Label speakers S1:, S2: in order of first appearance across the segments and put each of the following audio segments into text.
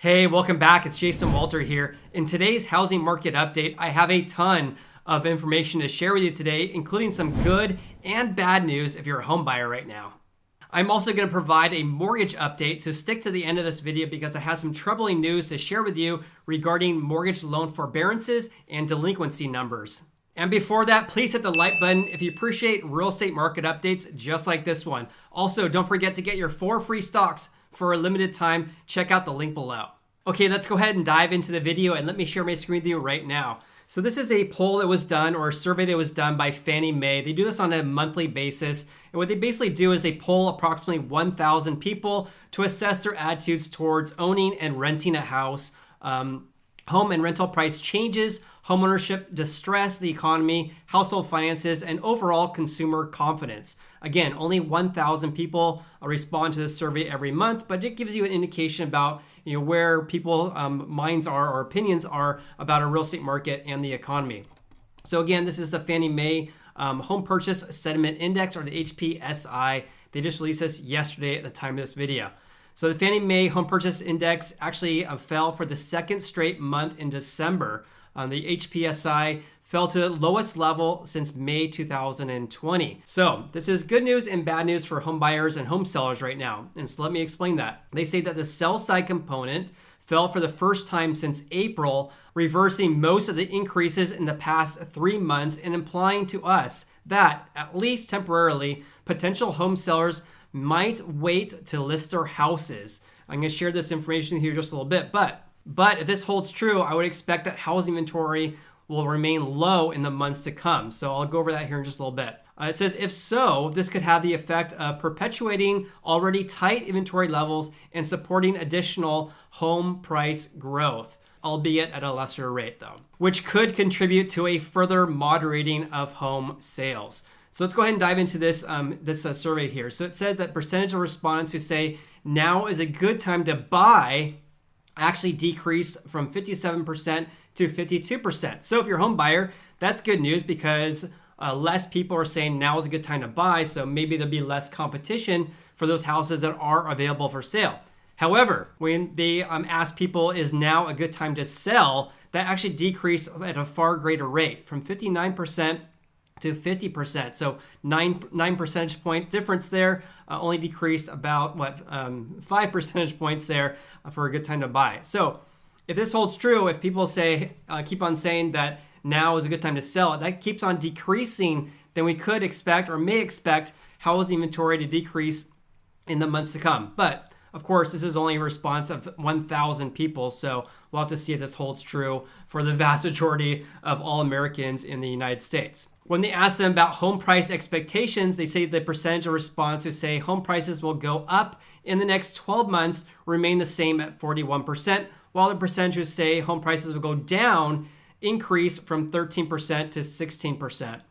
S1: Hey, welcome back. It's Jason Walter here. In today's housing market update, I have a ton of information to share with you today, including some good and bad news if you're a home buyer right now. I'm also going to provide a mortgage update, so stick to the end of this video because I have some troubling news to share with you regarding mortgage loan forbearances and delinquency numbers. And before that, please hit the like button if you appreciate real estate market updates just like this one. Also, don't forget to get your 4 free stocks for a limited time. Check out the link below. Okay, let's go ahead and dive into the video and let me share my screen with you right now. So this is a poll that was done, or a survey that was done by Fannie Mae. They do this on a monthly basis. And what they basically do is they poll approximately 1,000 people to assess their attitudes towards owning and renting a house, home and rental price changes, homeownership distress, the economy, household finances, and overall consumer confidence. Again, only 1,000 people respond to this survey every month, but it gives you an indication about where people minds are or opinions are about a real estate market and the economy. So again, this is the Fannie Mae Home Purchase Sentiment Index, or the HPSI. They just released this yesterday at the time of this video. So the Fannie Mae Home Purchase Index actually fell for the second straight month in December. The HPSI fell to the lowest level since May 2020. So this is good news and bad news for home buyers and home sellers right now. And so let me explain that. They say that the sell side component fell for the first time since April, reversing most of the increases in the past 3 months and implying to us that, at least temporarily, potential home sellers might wait to list their houses. I'm going to share this information here just a little bit, but if this holds true, I would expect that housing inventory will remain low in the months to come. So I'll go over that here in just a little bit. It says, if so, this could have the effect of perpetuating already tight inventory levels and supporting additional home price growth, albeit at a lesser rate though, which could contribute to a further moderating of home sales. So let's go ahead and dive into this survey here. So it said that percentage of respondents who say now is a good time to buy actually decreased from 57% to 52%. So if you're a home buyer, that's good news because less people are saying now is a good time to buy. So maybe there'll be less competition for those houses that are available for sale. However, when they ask people is now a good time to sell, that actually decreased at a far greater rate from 59% to 50%. So 9 percentage point difference there, only decreased about 5 percentage points there for a good time to buy. So if this holds true, if people say keep on saying that now is a good time to sell, that keeps on decreasing, then we could expect or may expect housing inventory to decrease in the months to come. But of course, this is only a response of 1,000 people, so we'll have to see if this holds true for the vast majority of all Americans in the United States. When they ask them about home price expectations, they say the percentage of response who say home prices will go up in the next 12 months remain the same at 41%, while the percentage who say home prices will go down increase from 13% to 16%.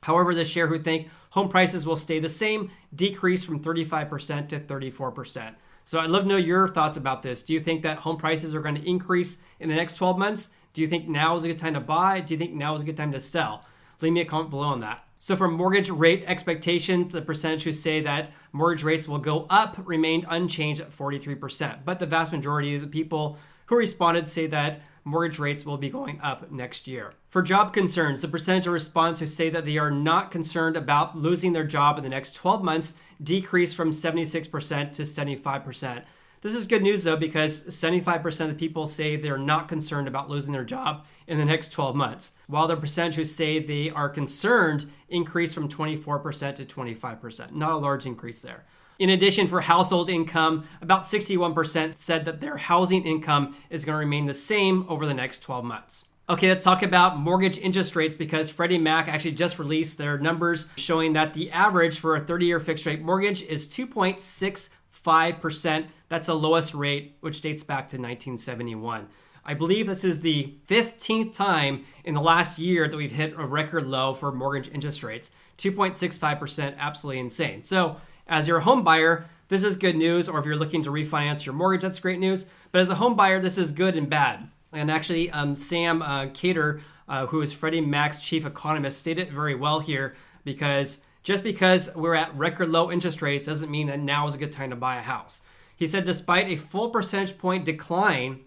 S1: However, the share who think home prices will stay the same decrease from 35% to 34%. So I'd love to know your thoughts about this. Do you think that home prices are going to increase in the next 12 months? Do you think now is a good time to buy? Do you think now is a good time to sell? Leave me a comment below on that. So for mortgage rate expectations, the percentage who say that mortgage rates will go up remained unchanged at 43%. But the vast majority of the people who responded say that mortgage rates will be going up next year. For job concerns, the percentage of respondents who say that they are not concerned about losing their job in the next 12 months decreased from 76% to 75%. This is good news though, because 75% of the people say they're not concerned about losing their job in the next 12 months, while the percentage who say they are concerned increased from 24% to 25%. Not a large increase there. In addition, for household income, about 61% said that their housing income is going to remain the same over the next 12 months. Okay, let's talk about mortgage interest rates because Freddie Mac actually just released their numbers showing that the average for a 30-year fixed rate mortgage is 2.65%. That's the lowest rate, which dates back to 1971. I believe this is the 15th time in the last year that we've hit a record low for mortgage interest rates. 2.65%, absolutely insane. So as your home buyer, this is good news, or if you're looking to refinance your mortgage, that's great news. But as a home buyer, this is good and bad. And actually, Sam Cater, who is Freddie Mac's chief economist, stated it very well here, because just because we're at record low interest rates doesn't mean that now is a good time to buy a house. He said despite a full percentage point decline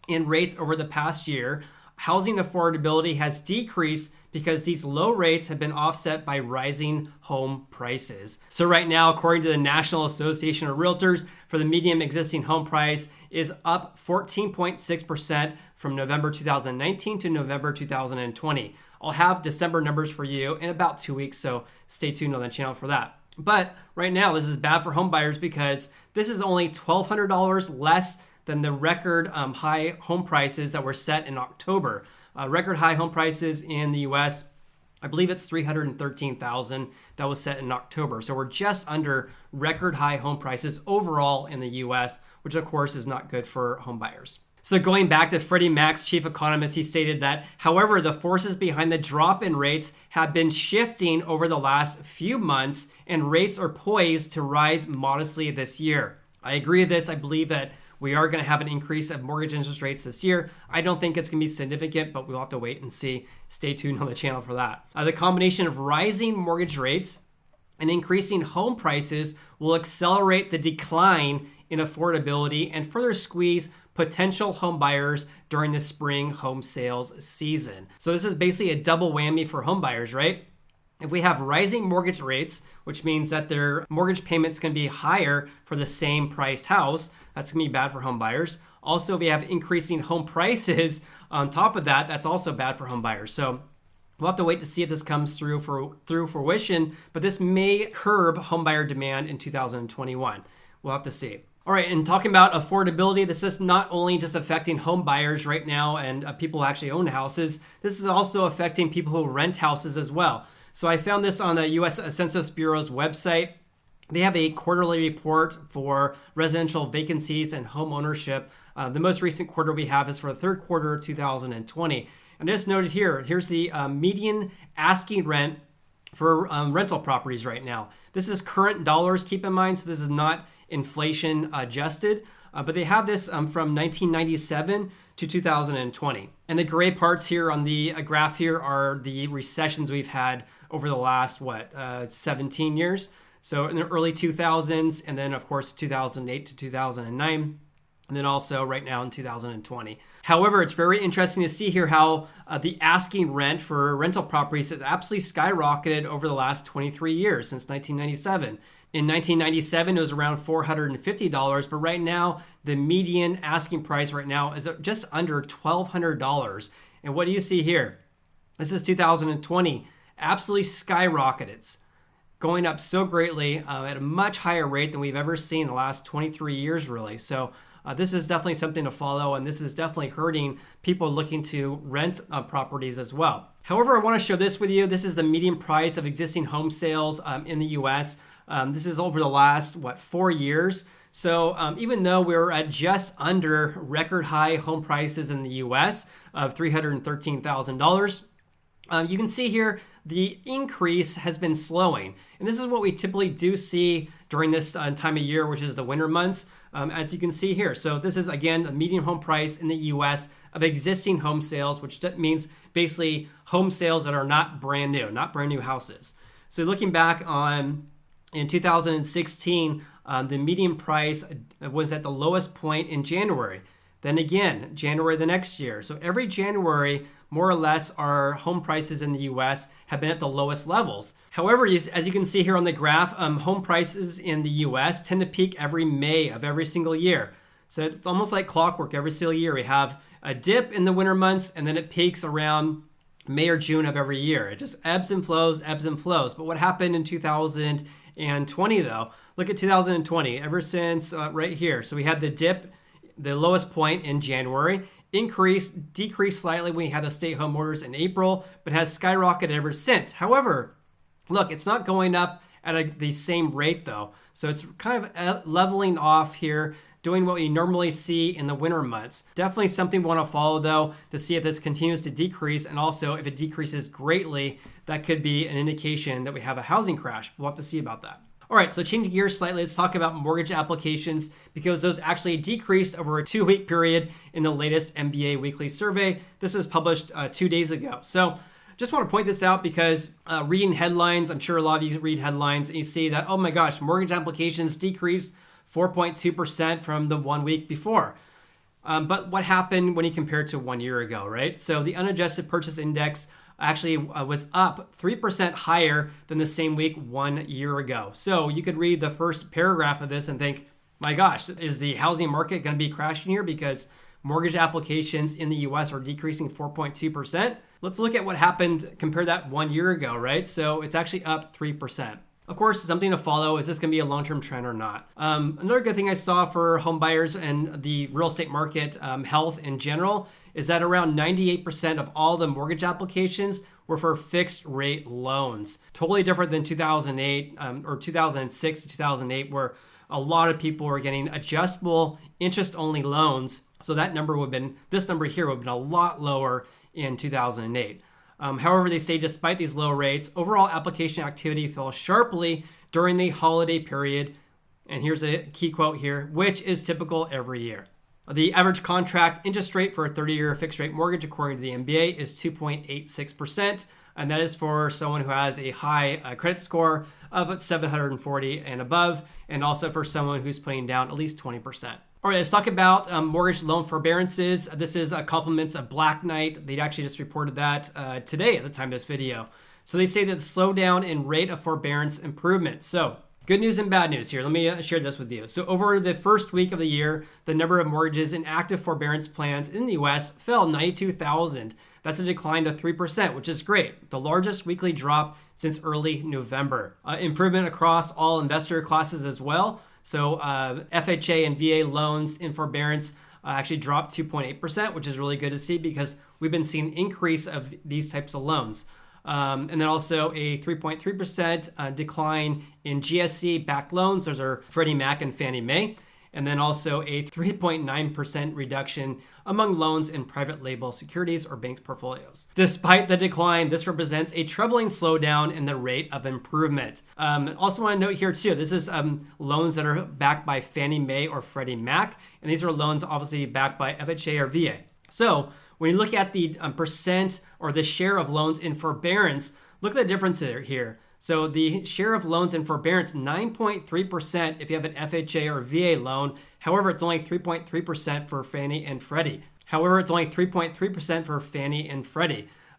S1: in rates over the past year, housing affordability has decreased because these low rates have been offset by rising home prices. So right now, according to the National Association of Realtors, for the median existing home price is up 14.6% from November 2019 to November 2020. I'll have December numbers for you in about 2 weeks, so stay tuned on the channel for that. But right now, this is bad for home buyers because this is only $1,200 less than the record high home prices that were set in October. Record high home prices in the US, I believe it's $313,000 that was set in October. So we're just under record high home prices overall in the US, which of course is not good for home buyers. So going back to Freddie Mac's chief economist, he stated that, however, the forces behind the drop in rates have been shifting over the last few months and rates are poised to rise modestly this year. I agree with this. I believe that we are going to have an increase of mortgage interest rates this year. I don't think it's going to be significant, but we'll have to wait and see. Stay tuned on the channel for that. The combination of rising mortgage rates and increasing home prices will accelerate the decline in affordability and further squeeze potential home buyers during the spring home sales season. So this is basically a double whammy for home buyers, right? If we have rising mortgage rates, which means that their mortgage payment's going to be higher for the same priced house, that's going to be bad for home buyers. Also, if we have increasing home prices on top of that, that's also bad for home buyers. So we'll have to wait to see if this comes through fruition, but this may curb home buyer demand in 2021. We'll have to see. All right, and talking about affordability, this is not only just affecting home buyers right now and people who actually own houses, this is also affecting people who rent houses as well. So I found this on the U.S. Census Bureau's website. They have a quarterly report for residential vacancies and home ownership. The most recent quarter we have is for the third quarter of 2020. And just noted here, here's the median asking rent for rental properties right now. This is current dollars, keep in mind, so this is not inflation adjusted. But they have this from 1997 to 2020. And the gray parts here on the graph here are the recessions we've had over the last, 17 years. So in the early 2000s, and then of course 2008 to 2009, and then also right now in 2020. However, it's very interesting to see here how the asking rent for rental properties has absolutely skyrocketed over the last 23 years since 1997. In 1997, it was around $450, but right now, the median asking price right now is just under $1,200. And what do you see here? This is 2020, absolutely skyrocketed. It's going up so greatly at a much higher rate than we've ever seen in the last 23 years, really. So this is definitely something to follow, and this is definitely hurting people looking to rent properties as well. However, I want to show this with you. This is the median price of existing home sales in the U.S. This is over the last, 4 years. So even though we're at just under record high home prices in the U.S. of $313,000, you can see here the increase has been slowing. And this is what we typically do see during this time of year, which is the winter months, as you can see here. So this is, again, the median home price in the U.S. of existing home sales, which means basically home sales that are not brand new houses. So looking back in 2016, the median price was at the lowest point in January. Then again, January the next year. So every January, more or less, our home prices in the U.S. have been at the lowest levels. However, as you can see here on the graph, home prices in the U.S. tend to peak every May of every single year. So it's almost like clockwork. Every single year we have a dip in the winter months, and then it peaks around May or June of every year. It just ebbs and flows, ebbs and flows. But what happened in 2020 though? Look at 2020, ever since right here. So we had the dip, the lowest point in January, decreased slightly when we had the stay-at-home orders in April, but has skyrocketed ever since. However, look, it's not going up at the same rate though. So it's kind of leveling off here, doing what we normally see in the winter months. Definitely something we want to follow though, to see if this continues to decrease, and also if it decreases greatly, that could be an indication that we have a housing crash. We'll have to see about that. All right, so changing gears slightly, let's talk about mortgage applications, because those actually decreased over a 2-week period in the latest MBA weekly survey. This was published 2 days ago. So just want to point this out because reading headlines, I'm sure a lot of you read headlines and you see that, oh my gosh, mortgage applications decreased 4.2% from the 1 week before. But what happened when you compare it to 1 year ago, right? So the unadjusted purchase index actually was up 3% higher than the same week 1 year ago. So you could read the first paragraph of this and think, my gosh, is the housing market going to be crashing here because mortgage applications in the US are decreasing 4.2%? Let's look at what happened, compare that 1 year ago, right? So it's actually up 3%. Of course, something to follow. Is this going to be a long-term trend or not? Another good thing I saw for home buyers and the real estate market health in general is that around 98% of all the mortgage applications were for fixed rate loans. Totally different than 2008 or 2006 to 2008, where a lot of people were getting adjustable interest-only loans. So that number would have been, this number here would have been a lot lower in 2008. However, they say despite these low rates, overall application activity fell sharply during the holiday period. And here's a key quote here, which is typical every year. The average contract interest rate for a 30-year fixed rate mortgage, according to the MBA, is 2.86%. And that is for someone who has a high credit score of 740 and above, and also for someone who's putting down at least 20%. All right, let's talk about mortgage loan forbearances. This is compliments of Black Knight. They actually just reported that today at the time of this video. So they say that the slowdown in rate of forbearance improvement. So good news and bad news here. Let me share this with you. So over the first week of the year, the number of mortgages in active forbearance plans in the US fell 92,000. That's a decline of 3%, which is great. The largest weekly drop since early November. Improvement across all investor classes as well. So FHA and VA loans in forbearance actually dropped 2.8%, which is really good to see because we've been seeing an increase of these types of loans. And then also a 3.3% decline in GSE-backed loans. Those are Freddie Mac and Fannie Mae. And then also a 3.9% reduction among loans in private label securities or bank portfolios. Despite the decline, this represents a troubling slowdown in the rate of improvement. Also want to note here too, this is loans that are backed by Fannie Mae or Freddie Mac, and these are loans obviously backed by FHA or VA. So when you look at the percent or the share of loans in forbearance, look at the difference here. So the share of loans in forbearance, 9.3% if you have an FHA or VA loan. However, it's only 3.3% for Fannie and Freddie.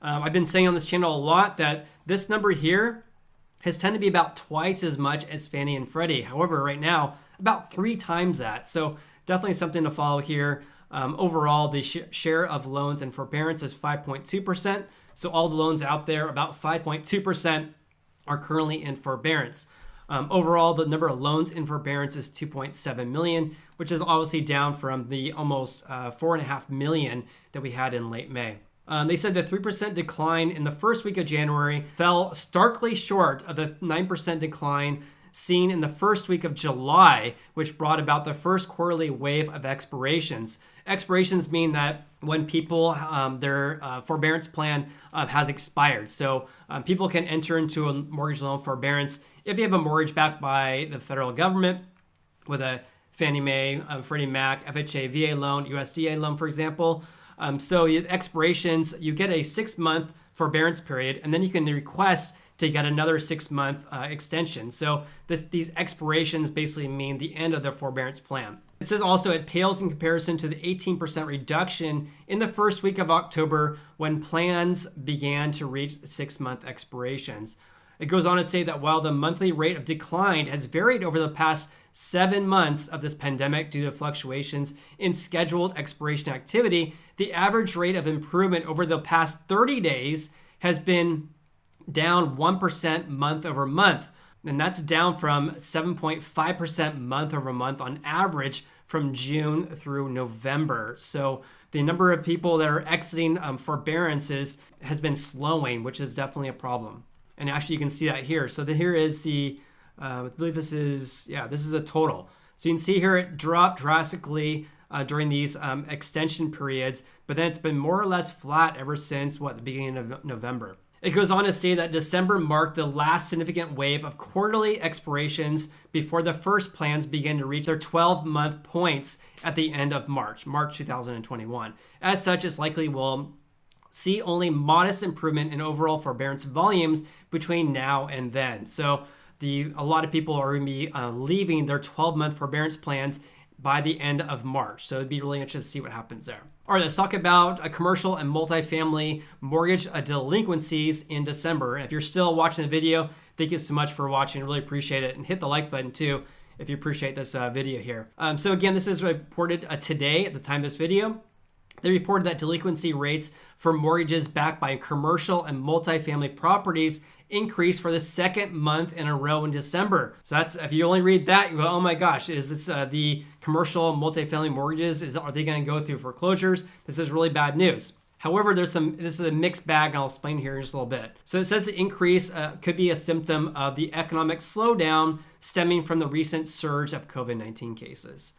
S1: I've been saying on this channel a lot that this number here has tended to be about twice as much as Fannie and Freddie. However, right now, about 3 times that. So definitely something to follow here. Overall, the share of loans in forbearance is 5.2%. So all the loans out there, about 5.2%. are currently in forbearance. Overall, the number of loans in forbearance is 2.7 million, which is obviously down from the almost 4.5 million that we had in late May. They said the 3% decline in the first week of January fell starkly short of the 9% decline seen in the first week of July, which brought about the first quarterly wave of expirations. Expirations mean that when people, their forbearance plan has expired. So people can enter into a mortgage loan forbearance if you have a mortgage backed by the federal government with a Fannie Mae, Freddie Mac, FHA, VA loan, USDA loan, for example. So expirations, you get a 6-month forbearance period, and then you can request to get another 6-month extension. So these expirations basically mean the end of the forbearance plan. It says also it pales in comparison to the 18% reduction in the first week of October when plans began to reach 6-month expirations. It goes on to say that while the monthly rate of decline has varied over the past 7 months of this pandemic due to fluctuations in scheduled expiration activity, the average rate of improvement over the past 30 days has been down 1% month over month. And that's down from 7.5% month over month on average from June through November. So the number of people that are exiting forbearances has been slowing, which is definitely a problem. And actually you can see that here. So here is the, I believe this is a total. So you can see here it dropped drastically during these extension periods, but then it's been more or less flat ever since the beginning of November. It goes on to say that December marked the last significant wave of quarterly expirations before the first plans began to reach their 12-month points at the end of March 2021. As such, it's likely we'll see only modest improvement in overall forbearance volumes between now and then. So a lot of people are going to be leaving their 12-month forbearance plans by the end of March. So it'd be really interesting to see what happens there. All right, let's talk about commercial and multifamily mortgage delinquencies in December. And if you're still watching the video, thank you so much for watching. I really appreciate it. And hit the like button too if you appreciate this video here. So again, this is reported today at the time of this video. They reported that delinquency rates for mortgages backed by commercial and multifamily properties increased for the second month in a row in December. So that's, if you only read that, you go, oh my gosh, is this the commercial multifamily mortgages? Are they going to go through foreclosures? This is really bad news. However, this is a mixed bag, and I'll explain here in just a little bit. So it says the increase could be a symptom of the economic slowdown stemming from the recent surge of COVID-19 cases.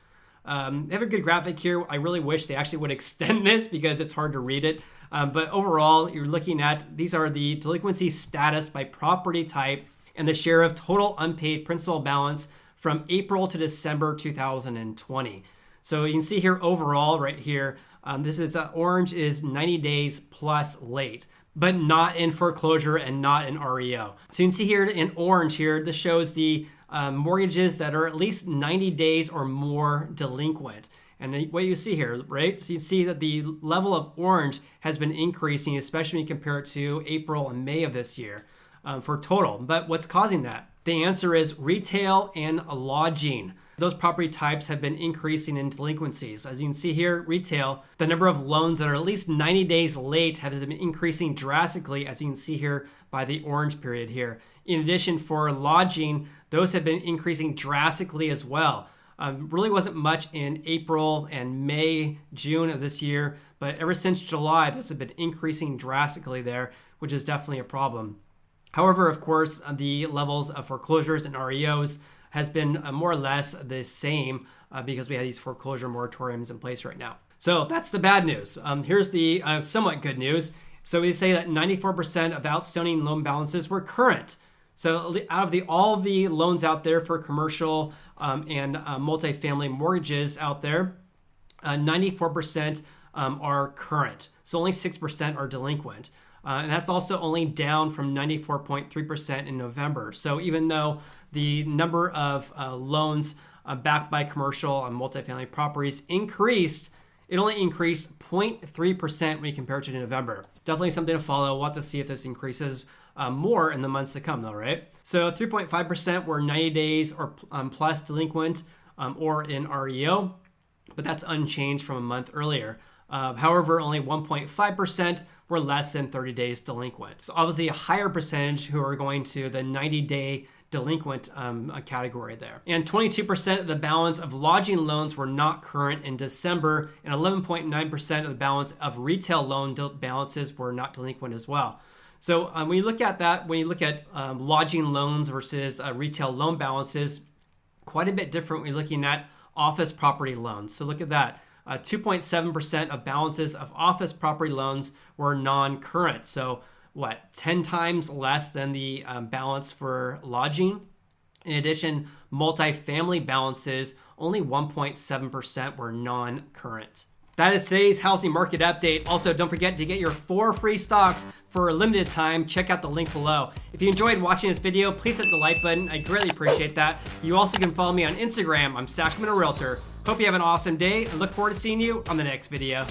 S1: They have a good graphic here. I really wish they actually would extend this because it's hard to read it. But overall, you're looking at, these are the delinquency status by property type and the share of total unpaid principal balance from April to December 2020. So you can see here overall right here, this is orange is 90 days plus late, but not in foreclosure and not in REO. So you can see here in orange here, this shows the mortgages that are at least 90 days or more delinquent. And what you see here, right? So you see that the level of orange has been increasing, especially when you compare it to April and May of this year for total. But what's causing that? The answer is retail and lodging. Those property types have been increasing in delinquencies. As you can see here, retail, the number of loans that are at least 90 days late has been increasing drastically, as you can see here by the orange period here. In addition, for lodging, those have been increasing drastically as well. Really wasn't much in April and May, June of this year, but ever since July, those have been increasing drastically there, which is definitely a problem. However, of course, the levels of foreclosures and REOs has been more or less the same because we have these foreclosure moratoriums in place right now. So that's the bad news. Here's the somewhat good news. So we say that 94% of outstanding loan balances were current. So out of all the loans out there for commercial and multifamily mortgages out there, 94% are current. So only 6% are delinquent. And that's also only down from 94.3% in November. So even though the number of loans backed by commercial and multifamily properties increased, it only increased 0.3% when you compare it to November. Definitely something to follow. We'll have to see if this increases more in the months to come though, right? So 3.5% were 90 days or plus delinquent or in REO, but that's unchanged from a month earlier. However, only 1.5% were less than 30 days delinquent. So obviously a higher percentage who are going to the 90-day delinquent category there. And 22% of the balance of lodging loans were not current in December, and 11.9% of the balance of retail loan balances were not delinquent as well. So when you look at that, when you look at lodging loans versus retail loan balances, quite a bit different when you're looking at office property loans. So look at that. 2.7% of balances of office property loans were non-current. So what, 10 times less than the balance for lodging. In addition, multifamily balances, only 1.7% were non-current. That is today's housing market update. Also, don't forget to get your 4 free stocks for a limited time. Check out the link below. If you enjoyed watching this video, please hit the like button. I greatly appreciate that. You also can follow me on Instagram. I'm Sacramento Realtor. Hope you have an awesome day and look forward to seeing you on the next video.